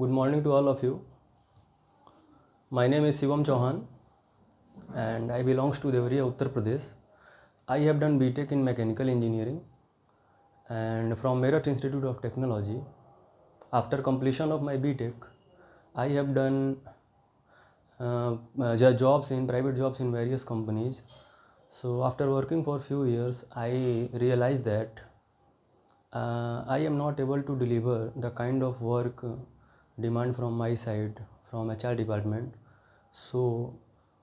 Good morning to all of you. My name is Shivam Chauhan and I belongs to Devariya, Uttar Pradesh. I have done BTech in Mechanical Engineering and from Meerut Institute of Technology. After completion of my BTech, I have done jobs in private jobs in various companies. So after working for few years, I realized that I am not able to deliver the kind of work demand from my side from HR department. So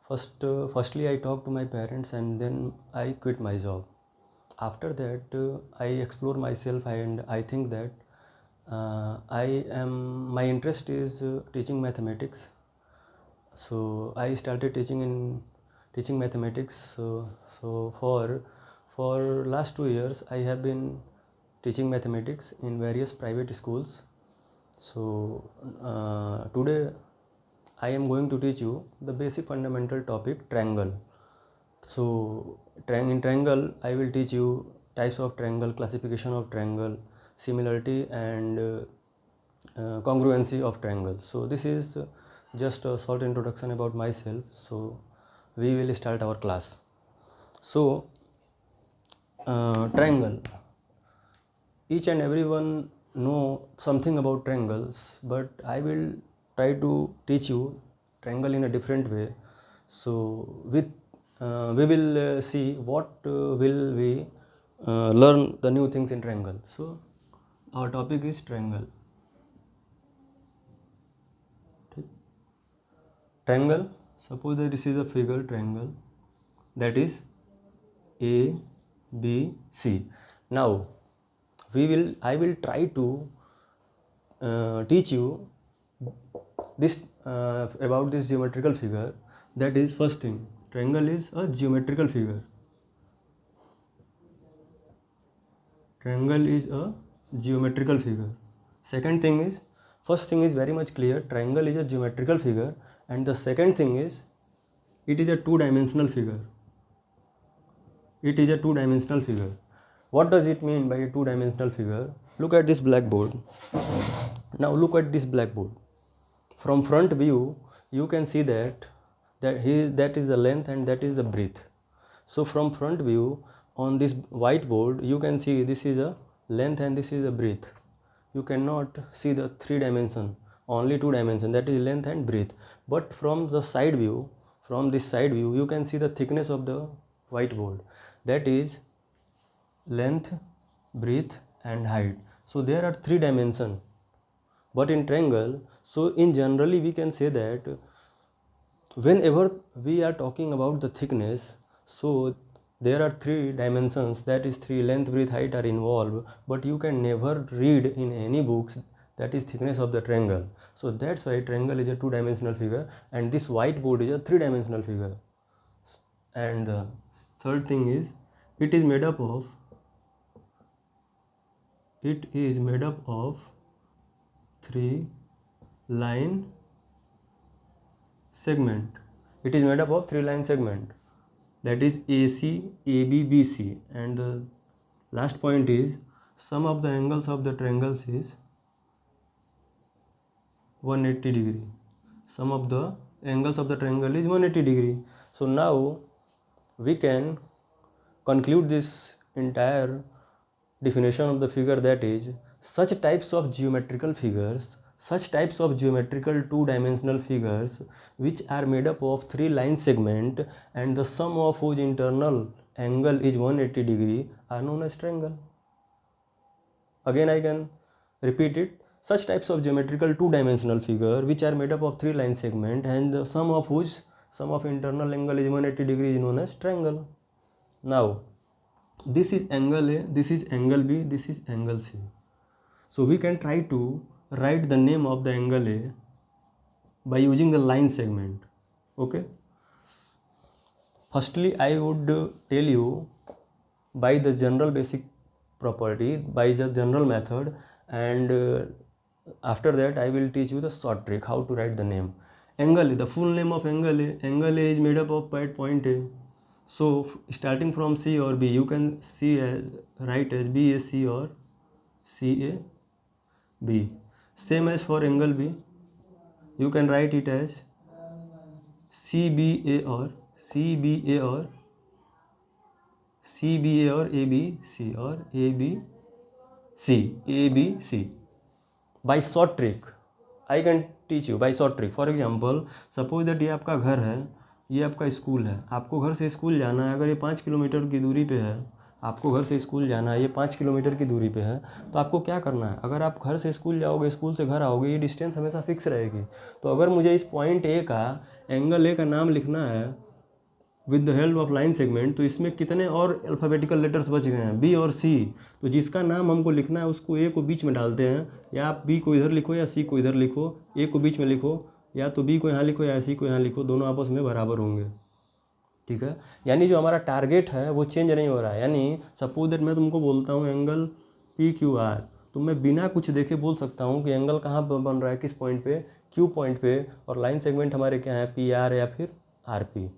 firstly I talked to my parents and then I quit my job. After that I explore myself and I think that my interest is teaching mathematics. So I started teaching mathematics. For last 2 years I have been teaching mathematics in various private schools. So today I am going to teach you the basic fundamental topic triangle. So in triangle I will teach you types of triangle, classification of triangle, similarity and congruency of triangle. So this is just a short introduction about myself. So we will start our class. So triangle, each and everyone know something about triangles, but I will try to teach you triangle in a different way. So we will see what will we learn the new things in triangle. So our topic is triangle. Triangle, suppose that this is a figure triangle, that is A, B, C. Now I will try to teach you this about this geometrical figure. That is first thing, triangle is a geometrical figure. Triangle is a geometrical figure. Second thing is, first thing is very much clear, triangle is a geometrical figure, and the second thing is it is a two-dimensional figure. It is a two-dimensional figure. What does it mean by a two-dimensional figure? Look at this blackboard. Now look at this blackboard. From front view you can see that is the length and that is the breadth. So from front view on this whiteboard you can see this is a length and this is a breadth. You cannot see the three dimension, only two dimension, that is length and breadth. But from the side view, from this side view you can see the thickness of the whiteboard, that is length, breadth and height. So there are three dimensions. But in triangle, so in generally we can say that whenever we are talking about the thickness, so there are three dimensions, that is three, length, breadth, height are involved, but you can never read in any books that is thickness of the triangle. So that's why triangle is a two-dimensional figure and this whiteboard is a three-dimensional figure. And the third thing is it is made up of three line segment. It is made up of three line segment, that is AC, AB, BC, and the last point is sum of the angles of the triangles is 180 degree. Sum of the angles of the triangle is 180 degree. So now we can conclude this entire definition of the figure, that is such types of geometrical two-dimensional figures which are made up of three line segment and the sum of whose internal angle is 180 degree are known as triangle. Again I can repeat it, such types of geometrical two-dimensional figure which are made up of three line segment and the sum of internal angle is 180 degree is known as triangle. Now this is angle A, this is angle B, this is angle C. So we can try to write the name of the angle A by using the line segment. Okay. Firstly, I would tell you by the general basic property, by the general method, and after that I will teach you the short trick how to write the name. Angle A, the full name of angle A is made up of point A. So starting from C or B, you can write as B A C or C A B. Same as for angle B. You can write it as C B A और C B A और C B A और A B C और A B C, A B C by short trick. I can teach you by short trick. For example suppose that ये आपका घर है, ये आपका स्कूल है, आपको घर से स्कूल जाना है। अगर ये 5 किलोमीटर की दूरी पे है, आपको घर से स्कूल जाना है, ये 5 किलोमीटर की दूरी पे है, तो आपको क्या करना है? अगर आप घर से स्कूल जाओगे, स्कूल से घर आओगे, ये डिस्टेंस हमेशा फिक्स रहेगी। तो अगर मुझे इस पॉइंट ए का, एंगल ए का नाम लिखना है with the help of line segment, तो इसमें कितने और अल्फ़ाबेटिकल लेटर्स बच गए हैं? बी और सी। तो जिसका नाम हमको लिखना है उसको ए को बीच में डालते हैं, या आप बी को इधर लिखो या सी को इधर लिखो, ए को बीच में लिखो, या तो बी को यहाँ लिखो या सी को यहाँ लिखो, दोनों आपस में बराबर होंगे। ठीक है, यानी जो हमारा टारगेट है वो चेंज नहीं हो रहा है। यानी सपोज दैट मैं तुमको बोलता हूँ एंगल पी क्यू आर, तो मैं बिना कुछ देखे बोल सकता हूँ कि एंगल कहाँ पर बन रहा है, किस पॉइंट पे, क्यू पॉइंट पे, और लाइन सेगमेंट हमारे क्या है, पी आर या फिर आर पी।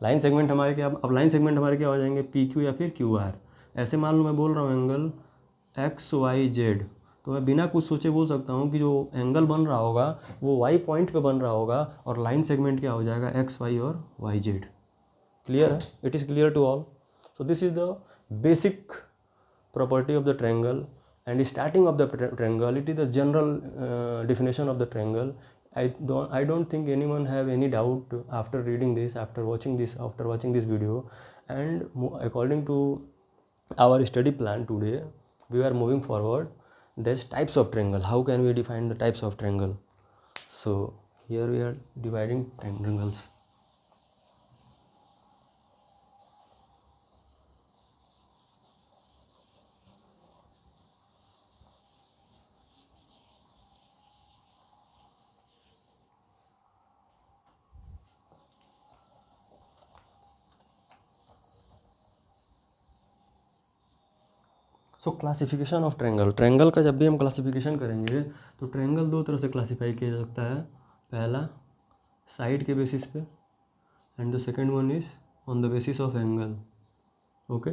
लाइन सेगमेंट हमारे क्या, अब लाइन सेगमेंट हमारे क्या हो जाएंगे, पी क्यू या फिर क्यू आर। ऐसे मान लो मैं बोल रहा हूँ एंगल एक्स वाई जेड, तो मैं बिना कुछ सोचे बोल सकता हूँ कि जो एंगल बन रहा होगा वो वाई पॉइंट पे बन रहा होगा, और लाइन सेगमेंट क्या हो जाएगा, एक्स वाई और वाई जेड। क्लियर है? It is clear to all? So this is the basic property of the triangle, and starting of the triangle, it is the general definition of the triangle. I don't think anyone have any doubt after reading this, after watching this video. And according to our study plan today, we are moving forward. There's types of triangle. How can we define the types of triangle? So here we are dividing triangles. So classification of triangle. Triangle का जब भी हम classification करेंगे तो triangle दो तरह से classify किया जा सकता है। पहला साइड के बेसिस पे, and the second one is on the basis of angle. Okay,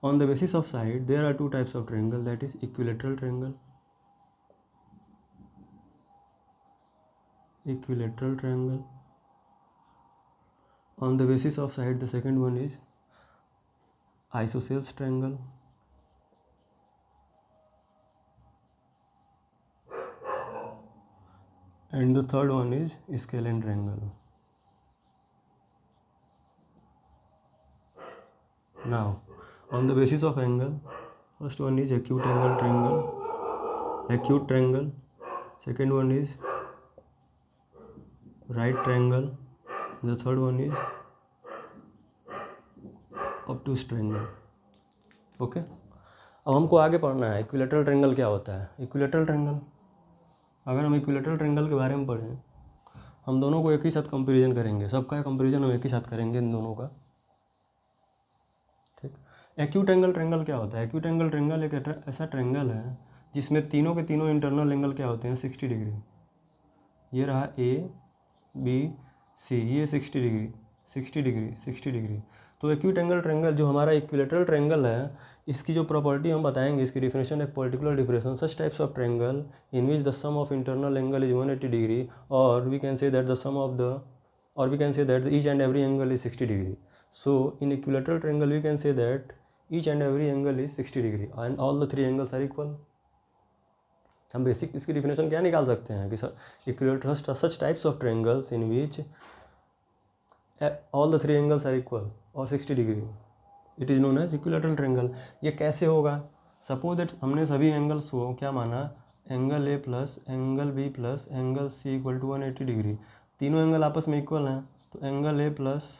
on the basis of side there are two types of triangle, that is equilateral triangle, equilateral triangle. On the basis of side the second one is isosceles triangle, and the third one is scalene triangle. Now on the basis of angle, first one is acute angle triangle, acute triangle. Second one is right triangle. The third one is obtuse triangle. Okay, अब हमको आगे पढ़ना है equilateral triangle क्या होता है। Equilateral triangle, अगर हम इक्विलेटरल ट्रायंगल के बारे में पढ़ें, हम दोनों को एक ही साथ कंपैरिजन करेंगे, सबका कंपैरिजन हम एक ही साथ करेंगे इन दोनों का। ठीक, एक्यूट एंगल ट्रायंगल क्या होता है? एक्यूट एंगल ट्रायंगल एक ऐसा ट्रायंगल है जिसमें तीनों के तीनों इंटरनल एंगल क्या होते हैं, 60 डिग्री। ये रहा ए बी सी, ये 60 डिग्री 60 डिग्री 60 डिग्री। तो एक्यूट एंगल ट्रायंगल जो हमारा इक्विलेटरल ट्रायंगल है, इसकी जो प्रॉपर्टी हम बताएंगे, इसकी डिफिनेशन एक particular definition, such types of triangle in which the sum of internal angle is 180 degree, और we can say that the sum of the, or we can say that each and every angle is 60 degree. So in equilateral triangle we can say that each and every angle is 60 degree and all the three angles are equal. हम basic इसकी definition क्या निकाल सकते हैं कि equilateral such types of triangles in which all the three angles are equal और 60 degree, it is known as equilateral triangle. ये कैसे होगा? सपोज दैट हमने सभी एंगल्स को क्या माना, angle A plus angle B plus angle C equal to 180 degree. तीनों एंगल आपस में इक्वल हैं, तो angle A plus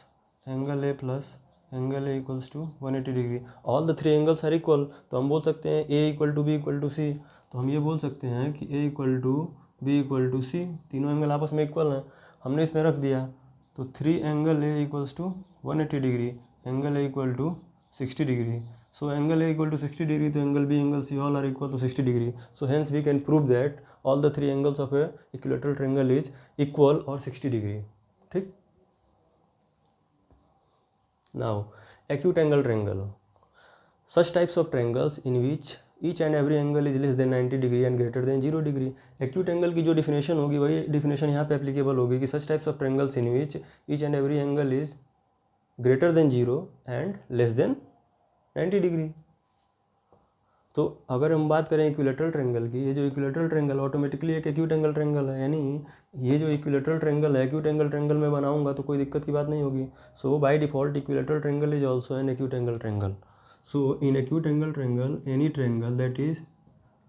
angle A equals to 180 degree. All the three angles are equal, तो हम बोल सकते हैं A equal to B equal to C. तो हम ये बोल सकते हैं कि A equal to B equal to C, तीनों एंगल आपस में इक्वल हैं, हमने इसमें रख दिया। तो three angle A equals to 180 degree, angle A equal to 60 degree. So angle A equal to 60 degree, तो angle B, angle C all are equal to 60 degree. So hence we can prove that all the three angles of a equilateral triangle is equal or 60 degree. ठीक? Now acute angle triangle, such types of triangles in which each and every angle is less than 90 degree and greater than 0 degree. Acute angle की जो definition होगी वही definition यहाँ पे applicable होगी कि सच types of triangles in which each and every angle is greater than 0 and less than 90 degree. तो अगर हम बात करें इक्विलेटरल ट्रायंगल की, ये जो इक्विलेटरल ट्रायंगल ऑटोमेटिकली एक एक्यूट एंगल ट्रायंगल है, यानी ये जो इक्विलेटरल ट्रायंगल है एक्यूट एंगल ट्रायंगल में बनाऊंगा तो कोई दिक्कत की बात नहीं होगी। So by default equilateral triangle is also an acute angle triangle. So in acute angle triangle any triangle that is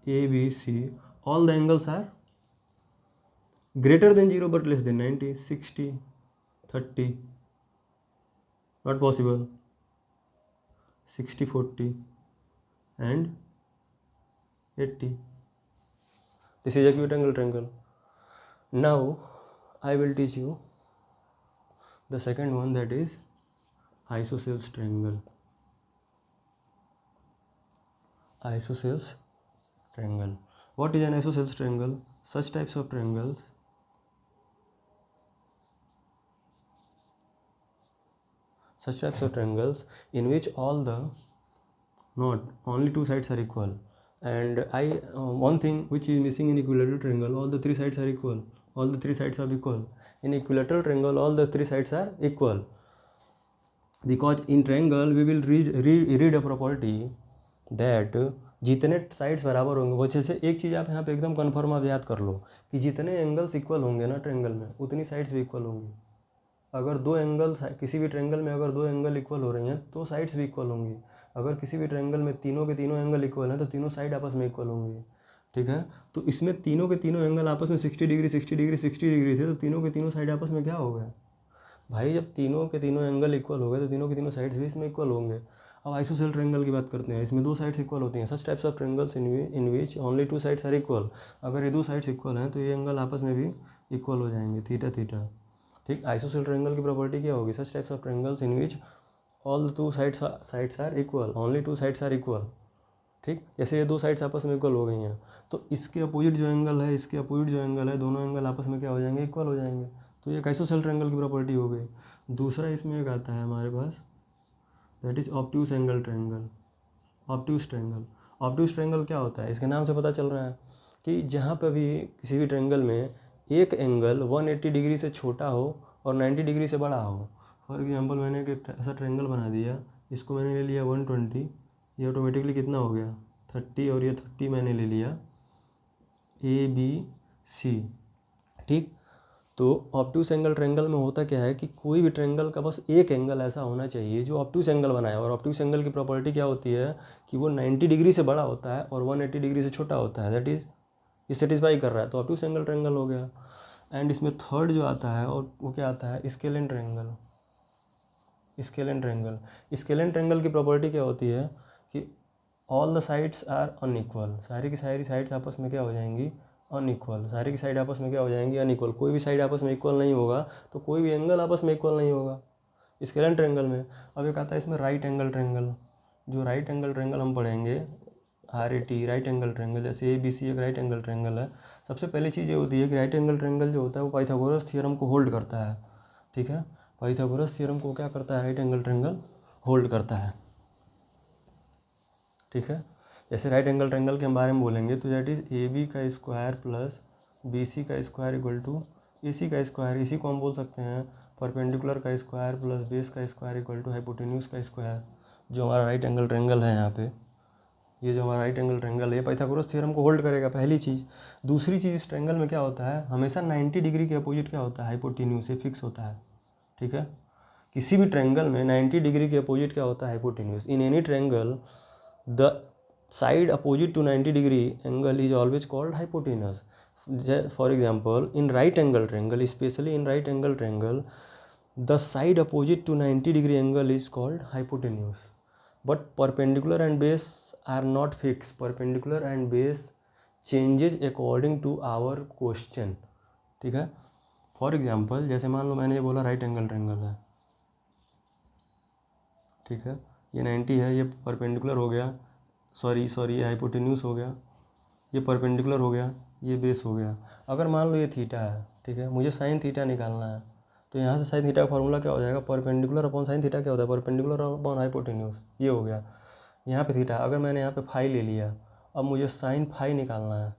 A B C all the angles are greater than 0 but less than 90, 60, 30, not possible, 60, 40 and 80. This is acute angle triangle. Now I will teach you the second one, that is isosceles triangle. Isosceles triangle. What is an isosceles triangle? Such types of triangles in which all the not only two sides are equal, and one thing which is missing in equilateral triangle, all the three sides are equal. All the three sides are equal. In equilateral triangle all the three sides are equal, because in triangle we will read a property that जितने sides बराबर होंगे, वो जैसे एक चीज़ आप यहाँ पे एकदम कन्फर्म आप याद कर लो कि जितने एंगल्स इक्वल होंगे ना ट्रायंगल में, उतनी साइड्स भी इक्वल होंगी। अगर दो एंगल किसी भी ट्रायंगल में अगर दो एंगल इक्वल हो रही हैं तो साइड्स भी इक्वल होंगी। अगर किसी भी ट्रायंगल में तीनों के तीनों एंगल इक्वल हैं तो तीनों साइड आपस में इक्वल होंगी। ठीक है, तो इसमें तीनों के तीनों एंगल आपस में 60 डिग्री 60 डिग्री 60 डिग्री थे, तो तीनों के तीनों साइड आपस में क्या हो गए भाई? जब तीनों के तीनों एंगल इक्वल हो गए तो तीनों के तीनों साइड्स भी इसमें इक्वल होंगे। अब आइसोसेल ट्रायंगल की बात करते हैं, इसमें दो साइड्स इक्वल होती हैं। Such types of triangles in which only two sides are equal. अगर ये दो साइड्स इक्वल हैं तो ये एंगल आपस में भी इक्वल हो जाएंगे, थीटा थीटा। ठीक, आइसोसेल ट्रायंगल की प्रॉपर्टी क्या होगी? Such types of triangles in which all the two sides are equal, only two sides are equal. ठीक, जैसे ये दो साइड्स आपस में इक्वल हो गई हैं तो इसके अपोजिट जो एंगल है, इसके अपोजिट जो एंगल है, दोनों एंगल आपस में क्या हो जाएंगे? इक्वल हो जाएंगे। तो ये आइसोसेल ट्रायंगल की प्रॉपर्टी हो गई। दूसरा इसमें एक आता है हमारे पास, that is obtuse angle triangle. Obtuse triangle, obtuse triangle क्या होता है? इसके नाम से पता चल रहा है कि जहाँ पर भी किसी भी ट्रायंगल में एक एंगल 180 डिग्री से छोटा हो और 90 डिग्री से बड़ा हो। फॉर एग्जांपल मैंने एक ऐसा ट्रायंगल बना दिया, इसको मैंने ले लिया 120, ये ऑटोमेटिकली कितना हो गया 30, और ये 30 मैंने ले लिया ABC। ठीक, तो ऑब्ट्यूज एंगल ट्रायंगल में होता क्या है कि कोई भी ट्रायंगल का बस एक एंगल ऐसा होना चाहिए जो ऑब्ट्यूज एंगल बनाए। और ऑब्ट्यूज एंगल की प्रॉपर्टी क्या होती है कि वो 90 डिग्री से बड़ा होता है और 180 डिग्री से छोटा होता है। दैट इज़ ये सेटिस्फाई कर रहा है, तो ऑब्ट्यूज एंगल ट्रायंगल हो गया। एंड इसमें थर्ड जो आता है और वो क्या आता है? Scalene triangle. Scalene triangle, scalene triangle की प्रॉपर्टी क्या होती है कि all the sides are unequal. सारी की सारी साइड्स आपस में क्या हो जाएंगी? अनइक्वल। सारी की साइड आपस में क्या हो जाएंगी? अनइक्वल। कोई भी साइड आपस में इक्वल नहीं होगा तो कोई भी एंगल आपस में इक्वल नहीं होगा स्केलेन ट्रायंगल में। अब एक आता है इसमें राइट एंगल ट्रायंगल। जो राइट एंगल ट्रायंगल हम पढ़ेंगे RAT, राइट एंगल ट्रायंगल, जैसे ABC एक राइट एंगल ट्रायंगल है। सबसे पहली चीज़ ये होती है कि राइट एंगल ट्रायंगल जो होता है वो पाइथागोरस थ्योरम को होल्ड करता है। ठीक है, पाइथागोरस थ्योरम को क्या करता है? राइट एंगल ट्रायंगल होल्ड करता है। ठीक है, जैसे राइट एंगल ट्रायंगल के हम बारे में बोलेंगे तो दैट इज AB का स्क्वायर प्लस BC का स्क्वायर इक्वल टू AC का स्क्वायर। इसी को हम बोल सकते हैं परपेंडिकुलर का स्क्वायर प्लस बेस का स्क्वायर इक्वल टू हाइपोटेन्यूज का स्क्वायर। जो हमारा राइट एंगल ट्रायंगल है यहाँ पे, ये जो हमारा राइट एंगल ट्रायंगल है पाइथागोरस थ्योरम को होल्ड करेगा, पहली चीज़। दूसरी चीज़, इस ट्रायंगल में क्या होता है? हमेशा 90 डिग्री के अपोजिट क्या होता है? हाइपोटेन्यूज से फिक्स होता है। ठीक है, किसी भी ट्रायंगल में 90 डिग्री के अपोजिट क्या होता है? Hypotenuse. In any triangle the side opposite to 90 degree angle is always called hypotenuse. For example, in right angle triangle, especially in right angle triangle, the side opposite to 90 degree angle is called hypotenuse. But perpendicular and base are not fixed. Perpendicular and base changes according to our question. ठीक है, for example जैसे मान लो मैंने ये बोला right angle triangle है। ठीक है, ये 90 है, ये परपेंडिकुलर हो गया, सॉरी ये हाइपोटेन्यूज हो गया, ये परपेंडिकुलर हो गया, ये बेस हो गया। अगर मान लो ये थीटा है, ठीक है, मुझे साइन थीटा निकालना है, तो यहाँ से साइन थीटा का फॉर्मूला क्या हो जाएगा? परपेंडिकुलर अपॉन साइन थीटा क्या होता है? Perpendicular upon hypotenuse. ये हो गया। यहाँ पे थीटा, अगर मैंने यहाँ पे फाई ले लिया अब मुझे साइन फाई निकालना है,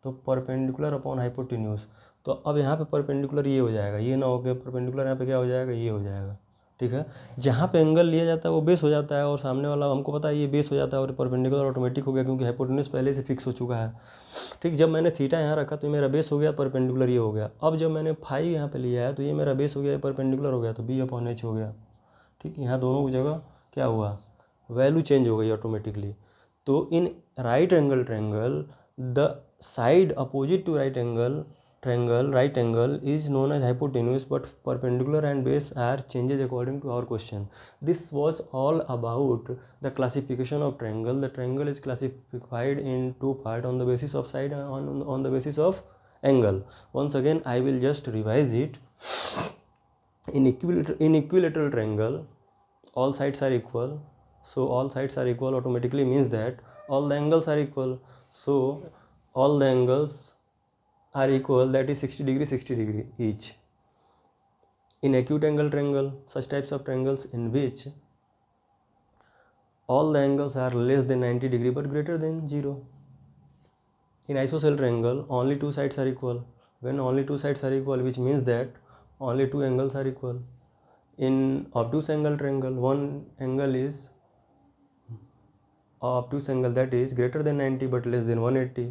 तो परपेंडिकुलर अपॉन हाइपोटेन्यूज, तो अब यहाँ पे परपेंडिकुलर ये हो जाएगा, ये ना हो के परपेंडिकुलर यहाँ पे क्या हो जाएगा, ये हो जाएगा। ठीक है, जहाँ पे एंगल लिया जाता है वो बेस हो जाता है, और सामने वाला हमको पता है ये बेस हो जाता है, और परपेंडिकुलर ऑटोमेटिक हो गया क्योंकि हाइपोटेन्यूज पहले से फिक्स हो चुका है। ठीक, जब मैंने थीटा यहाँ रखा तो मेरा बेस हो गया, परपेंडिकुलर ये हो गया। अब जब मैंने फाई यहाँ पे लिया है तो ये मेरा बेस हो गया, परपेंडिकुलर हो गया, तो बी अपॉन एच हो गया। ठीक, यहाँ दोनों की जगह क्या हुआ, वैल्यू चेंज हो गई ऑटोमेटिकली। तो in right angle triangle the side opposite to right angle triangle right angle is known as hypotenuse, but perpendicular and base are changes according to our question. This was all about the classification of triangle. The triangle is classified in two parts on the basis of side and on the basis of angle. Once again I will just revise it. In equilateral triangle all sides are equal, so all sides are equal automatically means that all the angles are equal, so all the angles are equal, that is 60 degree 60 degree each. In acute angle triangle, such types of triangles in which all the angles are less than 90 degree but greater than 0. In isosceles triangle only two sides are equal. When only two sides are equal, which means that only two angles are equal. In obtuse angle triangle, one angle is obtuse angle, that is greater than 90 but less than 180.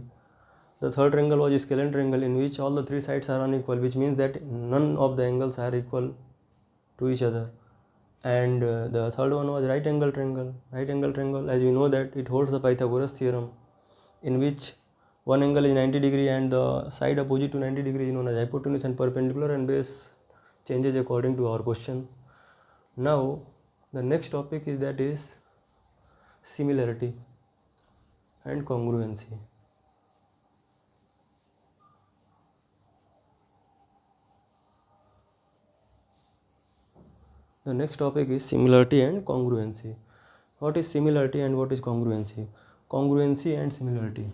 The third triangle was scalene triangle in which all the three sides are unequal, which means that none of the angles are equal to each other. And the third one was right angle triangle. Right angle triangle, as we know that it holds the Pythagoras theorem, in which one angle is 90 degree and the side opposite to 90 degree is known as hypotenuse, and perpendicular and base changes according to our question. Now the next topic is, that is similarity and congruency. The next topic is similarity and congruency. What is similarity and what is congruency? Congruency and similarity.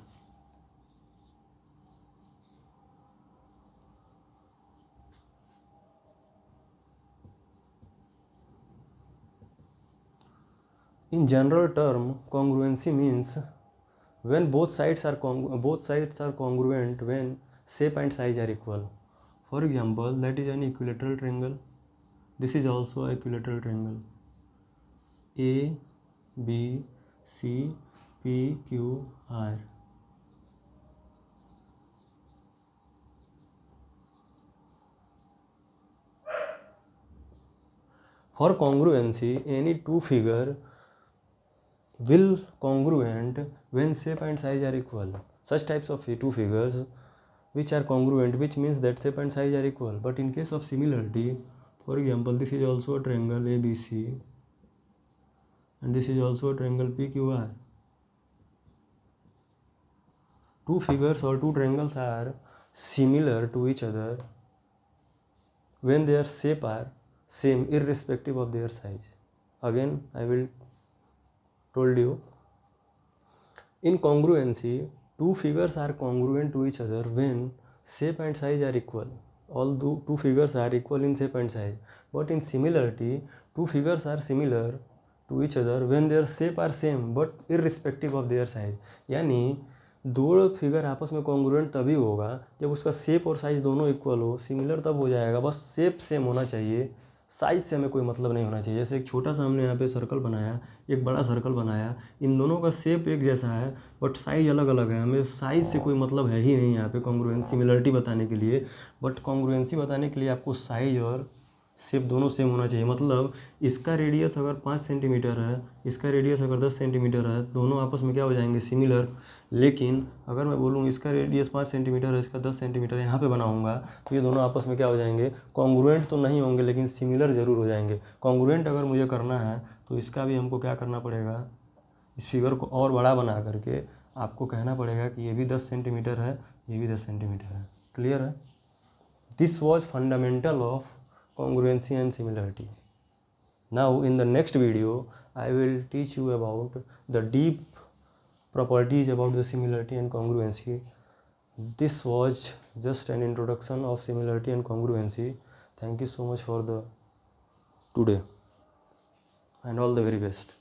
In general term, congruency means when both sides are congruent when shape and size are equal. For example, that is an equilateral triangle. This is also an equilateral triangle. A, B, C, P, Q, R. For congruency, any two figure will congruent when shape and size are equal. Such types of two figures which are congruent, which means that shape and size are equal. But in case of similarity, for example, this is also a triangle ABC and this is also a triangle PQR. Two figures or two triangles are similar to each other when their shape are same irrespective of their size. Again, I will told you, in congruency, two figures are congruent to each other when shape and size are equal. Although two figures are equal in shape and size, but in similarity, two figures are similar to each other when their shape are same but irrespective of their size. यानी दो figure आपस में congruent तभी होगा जब उसका shape और size दोनों इक्वल हो। सिमिलर तब हो जाएगा, बस शेप सेम होना चाहिए, साइज से हमें कोई मतलब नहीं होना चाहिए। जैसे एक छोटा सा हमने यहाँ पे सर्कल बनाया, एक बड़ा सर्कल बनाया, इन दोनों का शेप एक जैसा है बट साइज अलग अलग है, हमें साइज से कोई मतलब है ही नहीं यहाँ पे कॉन्ग्रुएंस सिमिलरिटी बताने के लिए। बट कॉन्ग्रुएंसी बताने के लिए आपको साइज और शेप दोनों सेम होना चाहिए। मतलब इसका रेडियस अगर 5 सेंटीमीटर है, इसका रेडियस अगर 10 सेंटीमीटर है, दोनों आपस में क्या हो जाएंगे, सिमिलर। लेकिन अगर मैं बोलूँ इसका रेडियस 5 सेंटीमीटर है, इसका 10 सेंटीमीटर यहाँ पे बनाऊँगा, तो ये दोनों आपस में क्या हो जाएंगे, कॉन्ग्रुएंट तो नहीं होंगे लेकिन सिमिलर ज़रूर हो जाएंगे। कॉन्ग्रुएंट अगर मुझे करना है तो इसका भी हमको क्या करना पड़ेगा, इस फिगर को और बड़ा बना करके आपको कहना पड़ेगा कि ये भी 10 सेंटीमीटर है, ये भी 10 सेंटीमीटर है। क्लियर है? This was fundamental of congruency and similarity. Now in the next video I will teach you about the deep properties about the similarity and congruency. This was just an introduction of similarity and congruency. Thank you so much for the today and all the very best.